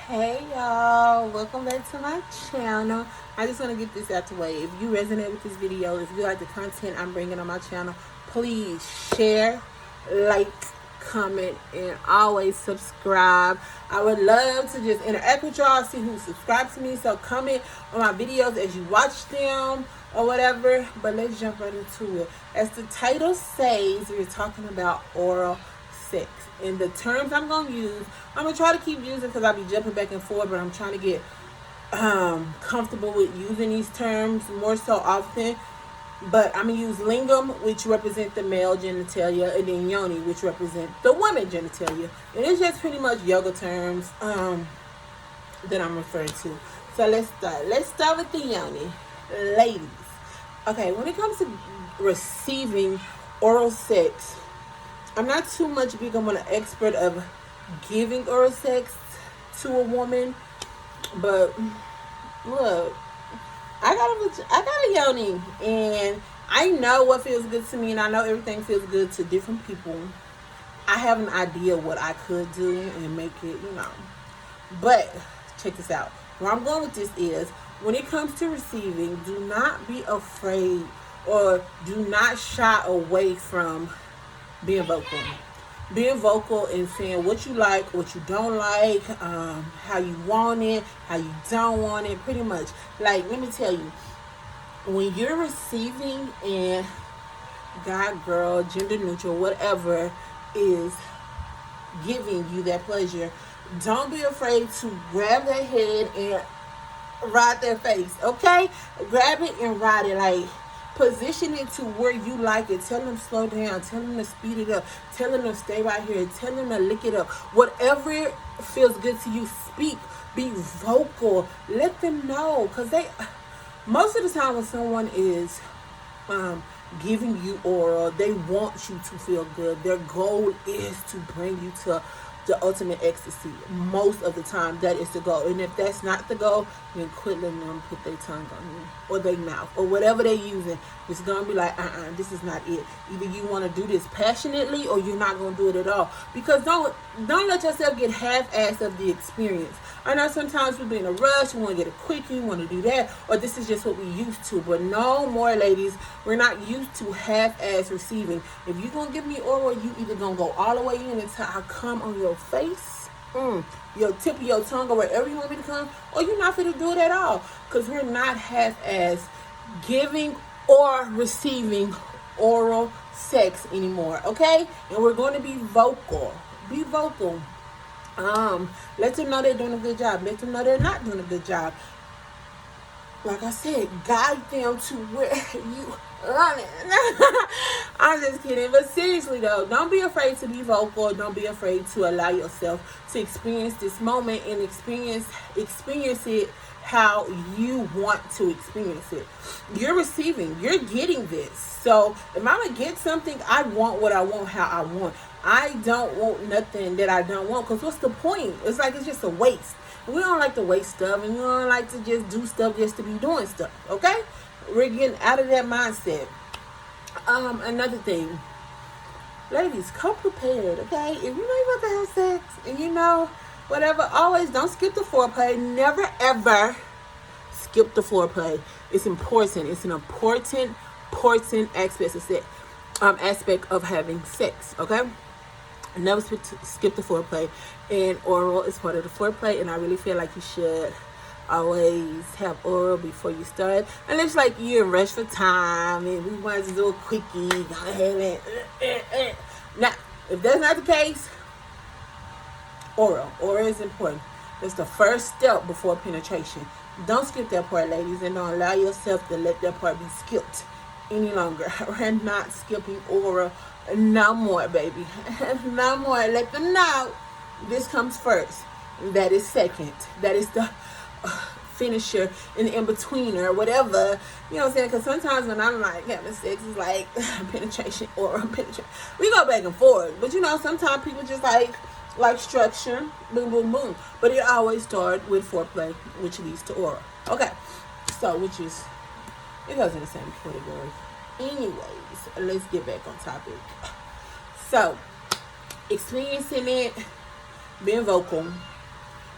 Hey y'all, welcome back to my channel. I just want to get this out the way. If you resonate with this video, if you like the content I'm bringing on my channel, please share, like, comment, and always subscribe. I would love to just interact with y'all, see who subscribes to me. So comment on my videos as you watch them or whatever. But let's jump right into it. As the title says, we're talking about oral sex. And the terms I'm going to use, I'm going to try to keep using because I'll be jumping back and forth, but I'm trying to get comfortable with using these terms more so often. But I'm going to use lingam, which represent the male genitalia, and then yoni, which represent the women genitalia. And it's just pretty much yoga terms that I'm referring to. So let's start. Let's start with the yoni. Ladies. Okay, when it comes to receiving oral sex, I'm not too much big on an expert of giving oral sex to a woman, but look, I got a yoni, and I know what feels good to me, and I know everything feels good to different people. I have an idea what I could do and make it, But check this out. Where I'm going with this is, when it comes to receiving, do not be afraid or do not shy away from being vocal. Being vocal and saying what you like, what you don't like, how you want it, how you don't want it, pretty much. Like, let me tell you, when you're receiving and guy, girl, gender neutral, whatever is giving you that pleasure, don't be afraid to grab their head and ride their face, okay? Grab it and ride it, like, position it to where you like it. Tell them slow down. Tell them to speed it up. Tell them to stay right here. Tell them to lick it up. Whatever feels good to you, speak. Be vocal. Let them know. Because most of the time when someone is giving you oral, they want you to feel good. Their goal is to bring you to the ultimate ecstasy. Most of the time, that is the goal. And if that's not the goal, then quit letting them put their tongue on you or their mouth or whatever they're using. It's gonna be like, this is not it. Either you want to do this passionately or you're not gonna do it at all. Because don't let yourself get half-assed of the experience. I know sometimes we'll be in a rush, we want to get a quickie, we want to do that, or this is just what we used to. But no more, ladies, we're not used to half-ass receiving. If you're going to give me oral, you either going to go all the way in until I come on your face, your tip of your tongue, or wherever you want me to come, or you're not going to do it at all. Because we're not half-ass giving or receiving oral sex anymore, okay? And we're going to be vocal. Be vocal. Let them know they're doing a good job. Let them know they're not doing a good job. Like I said, guide them to where you want it. I'm just kidding. But seriously though, don't be afraid to be vocal. Don't be afraid to allow yourself to experience this moment and experience it how you want to experience it. You're receiving, you're getting this. So if I'm gonna get something, I want what I want, how I want. I don't want nothing that I don't want, because what's the point? It's like it's just a waste. We don't like to waste stuff, and we don't like to just do stuff just to be doing stuff, okay? We're getting out of that mindset. Another thing, ladies, come prepared, okay? If you know you're about to have sex, and you know, whatever, always don't skip the foreplay. Never, ever skip the foreplay. It's important. It's an important aspect of having sex, okay? Never skip the foreplay, and oral is part of the foreplay, and I really feel like you should always have oral before you start, unless like you're in rush for time and we want to do a quickie. Go ahead and now, if that's not the case, oral is important. It's the first step before penetration. Don't skip that part, ladies, and don't allow yourself to let that part be skipped any longer. We're not skipping oral no more, baby. No more. Let them know this comes first. That is second. That is the finisher and the in-betweener or whatever. You know what I'm saying? Because sometimes when I'm like having sex, it's like penetration or penetration. We go back and forth. But sometimes people just like structure, boom, boom, boom. But it always starts with foreplay, which leads to oral. Okay. So, it goes in the same category. Anyways, let's get back on topic. So, experiencing it, being vocal,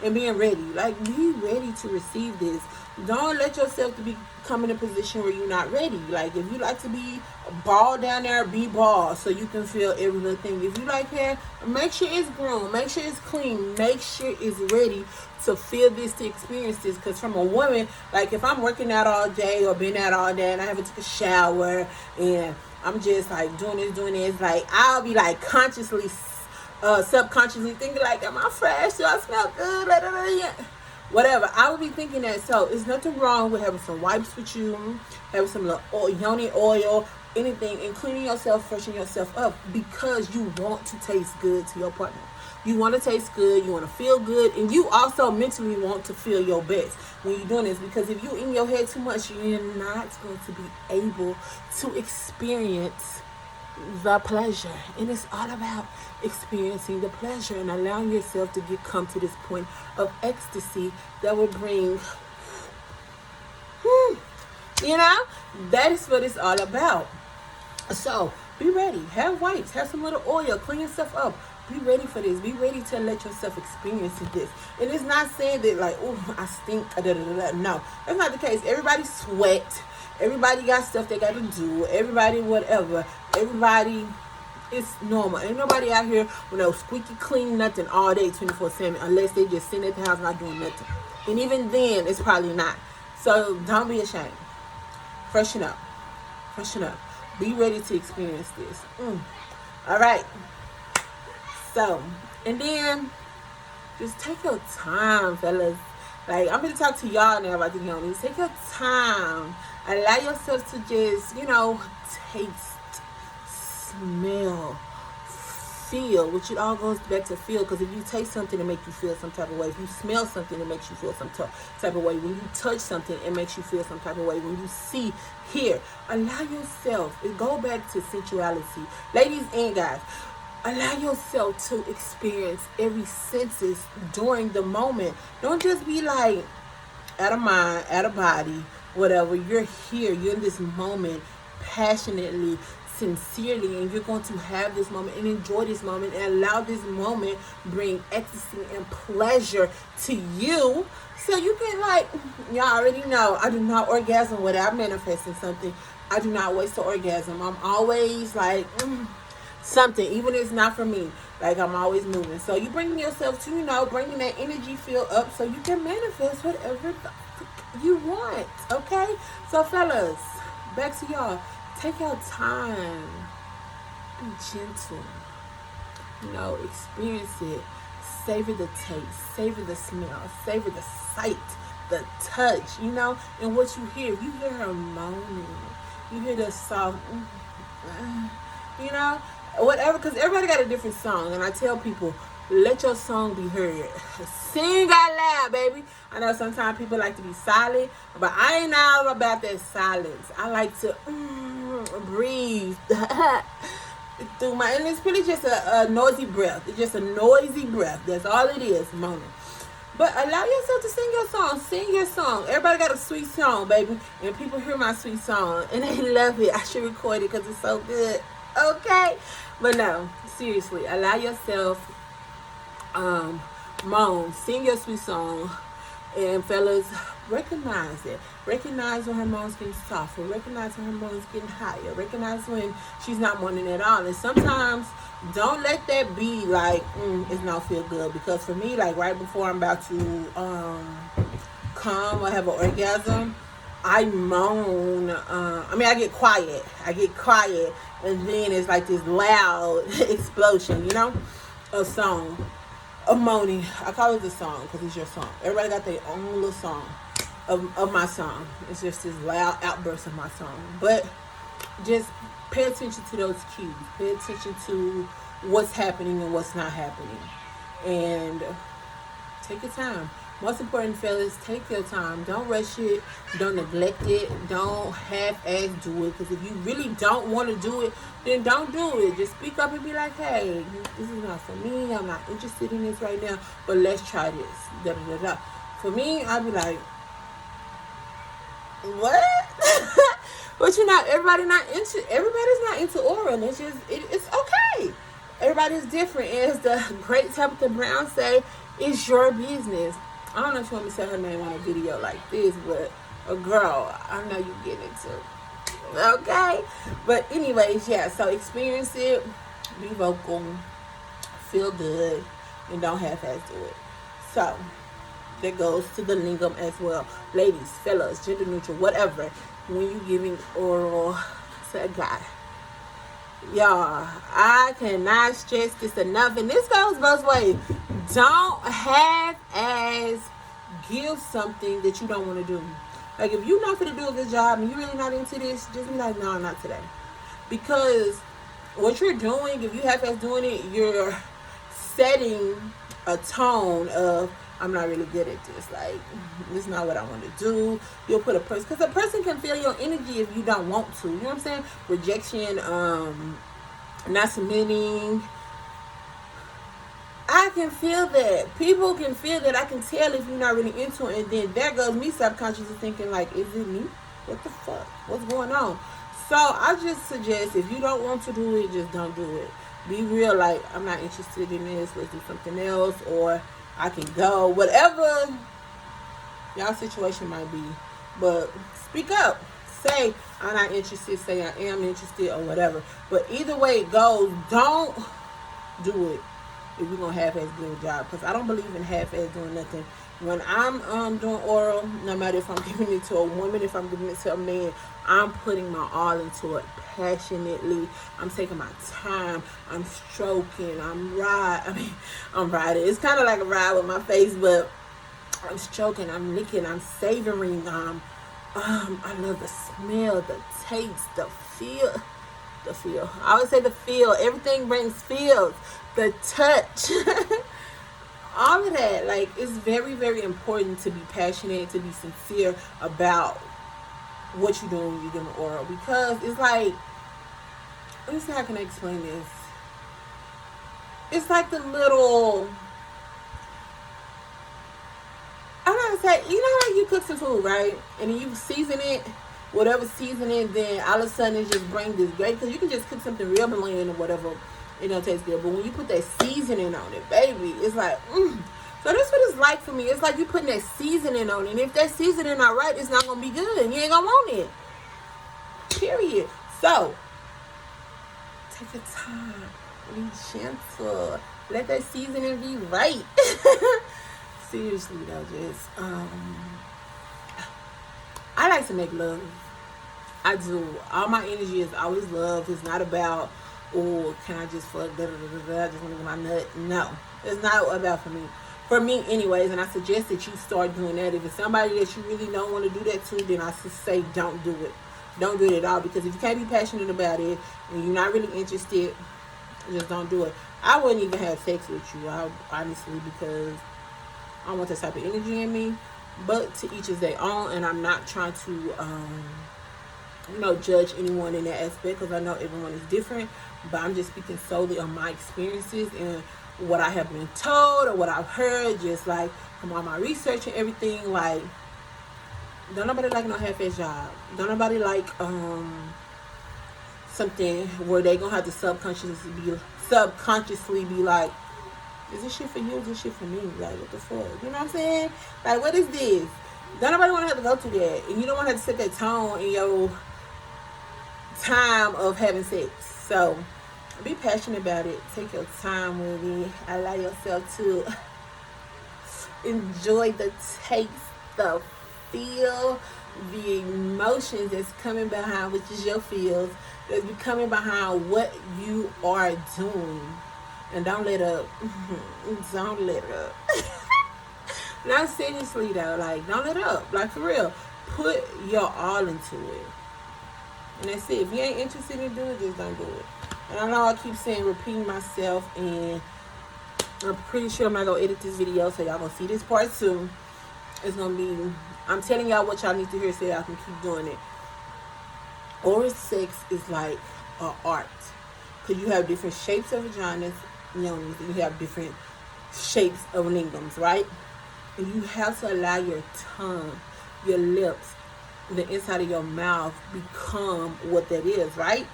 and being ready. Like, be ready to receive this. Don't let yourself to become in a position where you're not ready. Like, if you like to be ball down there, be ball so you can feel every little thing. If you like hair, make sure it's groomed, make sure it's clean, make sure it's ready to feel this, to experience this. Because from a woman, like, if I'm working out all day or been out all day and I haven't took a shower and I'm just like doing this, like, I'll be like consciously, subconsciously thinking like, am I fresh? Do I smell good? Whatever. I would be thinking that. So it's nothing wrong with having some wipes with you, having some little yoni oil, anything, and cleaning yourself, freshening yourself up, because you want to taste good to your partner. You want to taste good, you want to feel good, and you also mentally want to feel your best when you're doing this. Because if you in your head too much, you're not going to be able to experience the pleasure. And it's all about experiencing the pleasure and allowing yourself to come to this point of ecstasy that will bring, that is what it's all about. So be ready, have wipes, have some little oil, clean yourself up. Be ready for this. Be ready to let yourself experience this. And it's not saying that like, oh, I stink. No, that's not the case. Everybody sweat. Everybody got stuff they got to do. Everybody whatever. Everybody, it's normal. Ain't nobody out here with no squeaky clean nothing all day 24/7 unless they just sitting at the house not doing nothing. And even then, it's probably not. So don't be ashamed. Freshen up. Freshen up. Be ready to experience this. All right. So, and then just take your time, fellas. Like, I'm going to talk to y'all now about the yonis. Take your time. Allow yourself to just, taste, smell, feel, which it all goes back to feel. Because if you taste something, it makes you feel some type of way. If you smell something, it makes you feel some type of way. When you touch something, it makes you feel some type of way. When you see, hear, allow yourself. It go back to sensuality. Ladies and guys, allow yourself to experience every senses during the moment. Don't just be like out of mind, out of body, whatever. You're here. You're in this moment passionately, sincerely, and you're going to have this moment and enjoy this moment and allow this moment bring ecstasy and pleasure to you. So you can, like, y'all already know, I do not orgasm without manifesting something. I do not waste the orgasm. I'm always like, something, even if it's not for me. Like, I'm always moving. So you bringing yourself to, bringing that energy field up so you can manifest whatever you want. Okay? So fellas, back to y'all. Take your time. Be gentle. Experience it. Savor the taste. Savor the smell. Savor the sight. The touch. And what you hear. If you hear her moaning, you hear the soft, whatever, because everybody got a different song, and I tell people, let your song be heard. Sing out loud, baby. I know sometimes people like to be silent, but I ain't all about that silence. I like to breathe through my, and it's really just a noisy breath. It's just a noisy breath. That's all it is, moaning. But allow yourself to sing your song. Sing your song. Everybody got a sweet song, baby, and people hear my sweet song and they love it. I should record it because it's so good. Okay, but no, seriously, allow yourself moan, sing your sweet song, and fellas, recognize it. Recognize when her moan's getting softer. Recognize when her moan's getting higher. Recognize when she's not moaning at all. And sometimes don't let that be like it's not feel good, because for me, like right before I'm about to come or have an orgasm, I moan. I get quiet. And then it's like this loud explosion, of song, of moaning. I call it the song because it's your song. Everybody got their own little song of my song. It's just this loud outburst of my song. But just pay attention to those cues. Pay attention to what's happening and what's not happening. And take your time. Most important, fellas, take your time. Don't rush it. Don't neglect it. Don't half-ass do it. Because if you really don't want to do it, then don't do it. Just speak up and be like, hey, this is not for me. I'm not interested in this right now. But let's try this. Da, da, da, da. For me, I'd be like, what? But everybody's not into oral. It's just, it's okay. Everybody's different. As the great Tabitha Brown say, it's your business. I don't know if you want me to say her name on a video like this, but a girl, I know you get it too. Okay? But anyways, yeah, so experience it, be vocal, feel good, and don't half-ass do it. So that goes to the lingam as well. Ladies, fellas, gender neutral, whatever. When you giving oral to a guy, y'all, I cannot stress this enough, and this goes both ways. Don't have as give something that you don't want to do. Like, if you're not going to do a good job and you're really not into this, just be like, no, not today. Because what you're doing, if you half-ass doing it, you're setting a tone of, I'm not really good at this. Like, this is not what I want to do. You'll put a person, because a person can feel your energy if you don't want to. You know what I'm saying? Rejection, not submitting. I can feel that. People can feel that. I can tell if you're not really into it. And then there goes me subconsciously thinking, like, is it me? What the fuck? What's going on? So I just suggest, if you don't want to do it, just don't do it. Be real, like, I'm not interested in this. Let's do something else. Or I can go. Whatever y'all situation might be. But speak up. Say, I'm not interested. Say, I am interested, or whatever. But either way it goes, don't do it if you're going to half-ass do a job. Because I don't believe in half-ass doing nothing. When I'm doing oral, no matter if I'm giving it to a woman, if I'm giving it to a man, I'm putting my all into it passionately. I'm taking my time. I'm stroking. I'm riding. It's kind of like a ride with my face, but I'm stroking. I'm licking. I'm savoring. I love the smell, the taste, the feel. The feel. I always say the feel. Everything brings feels. The touch. All of that. Like, it's very, very important to be passionate, to be sincere about what you're doing when you're doing oral. Because it's like, let me see how can I explain this. It's like the little, I'm not gonna say, you know how you cook some food, right? And then you season it, whatever seasoning, then all of a sudden it just brings this great, because you can just cook something real bland or whatever, it don't taste good. But when you put that seasoning on it, baby, it's like, So that's what it's like for me. It's like you putting that seasoning on it. And if that seasoning not right, it's not going to be good. And you ain't going to want it. Period. So, take your time. Be gentle. Let that seasoning be right. Seriously, though, just, I like to make love. I do. All my energy is always love. It's not about, oh, can I just fuck, I just want to get my nut. No. It's not about for me anyways, and I suggest that you start doing that. If it's somebody that you really don't want to do that to, then I say don't do it. Don't do it at all, because if you can't be passionate about it and you're not really interested, just don't do it. I wouldn't even have sex with you, honestly, because I don't want that type of energy in me. But to each is their own, and I'm not trying to judge anyone in that aspect, because I know everyone is different. But I'm just speaking solely on my experiences and what I have been told or what I've heard, just like from all my research and everything. Like, don't nobody like no half-ass job. Don't nobody like something where they gonna have to subconsciously be like, is this shit for you? Is this shit for me? Like, what the fuck? You know what I'm saying? Like, what is this? Don't nobody want to have to go through that, and you don't want to have to set that tone in your time of having sex. So be passionate about it. Take your time with it. Allow yourself to enjoy the taste, the feel, the emotions that's coming behind, which is your feels, that's coming behind what you are doing. And don't let up. Don't let up. Not seriously though. Like, don't let up. Like, for real. Put your all into it. And that's it. If you ain't interested in doing it, just don't do it. And I know I keep repeating myself, and I'm pretty sure I'm not going to edit this video, so y'all going to see this part too. It's going to be, I'm telling y'all what y'all need to hear so y'all can keep doing it. Oral sex is like an art. Because you have different shapes of vaginas, yonis, and you have different shapes of lingams, right? And you have to allow your tongue, your lips, the inside of your mouth become what that is, right?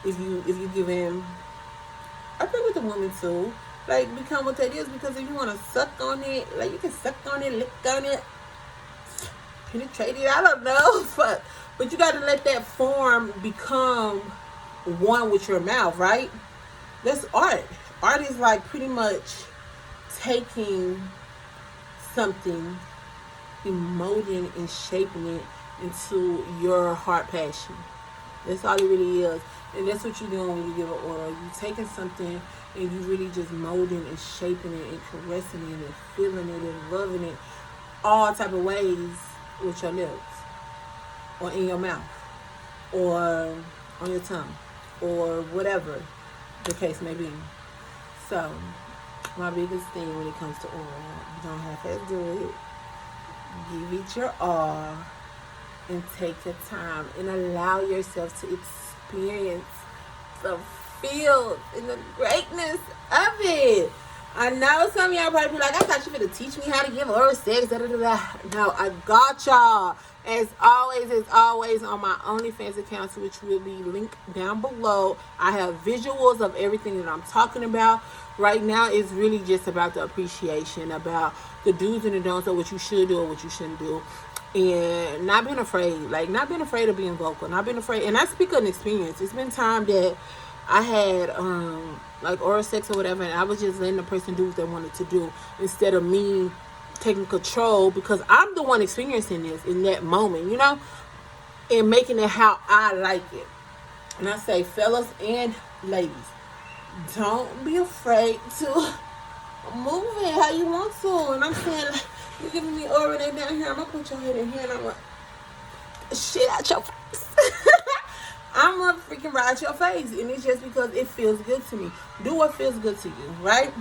If you give him, I think woman to like become what that is, because if you want to suck on it, like you can suck on it, lick on it, penetrate it, I don't know. But you got to let that form become one with your mouth, right? That's art. Art is like pretty much taking something, emoting and shaping it into your heart passion. That's all it really is. And that's what you're doing when you give an oral. You're taking something and you really just molding and shaping it and caressing it and feeling it and loving it all type of ways with your lips or in your mouth or on your tongue or whatever the case may be. So my biggest thing when it comes to oral, you don't have to do it. Give it your all and take your time and allow yourself to experience the feel and the greatness of it. I know some of y'all probably be like, I thought you were going to teach me how to give oral sex. Da, da, da, da. No, I got y'all. As always, on my OnlyFans account, which will be linked down below. I have visuals of everything that I'm talking about. Right now, it's really just about the appreciation, about the do's and the don'ts of what you should do or what you shouldn't do. And not being afraid, not being afraid of being vocal, not being afraid. And I speak of experience. It's been time that I had oral sex or whatever, and I was just letting the person do what they wanted to do instead of me taking control, because I'm the one experiencing this in that moment, and making it how I like it. And I say, fellas and ladies, don't be afraid to move it how you want to. And I'm saying, you're giving me oral down here, I'm gonna put your head in here and I'm gonna shit out your face. I'm gonna freaking ride your face, and it's just because it feels good to me. Do what feels good to you, right?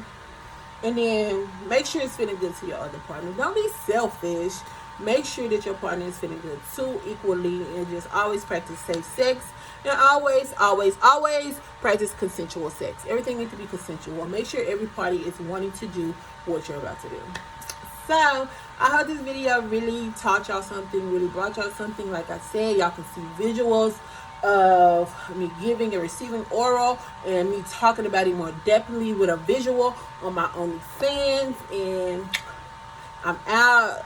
And then make sure it's feeling good to your other partner. Don't be selfish. Make sure that your partner is feeling good too, equally, and just always practice safe sex. And always practice consensual sex. Everything needs to be consensual. Make sure every party is wanting to do what you're about to do. So, I hope this video really taught y'all something, really brought y'all something. Like I said, y'all can see visuals of me giving and receiving oral and me talking about it more deeply with a visual on my OnlyFans. And I'm out.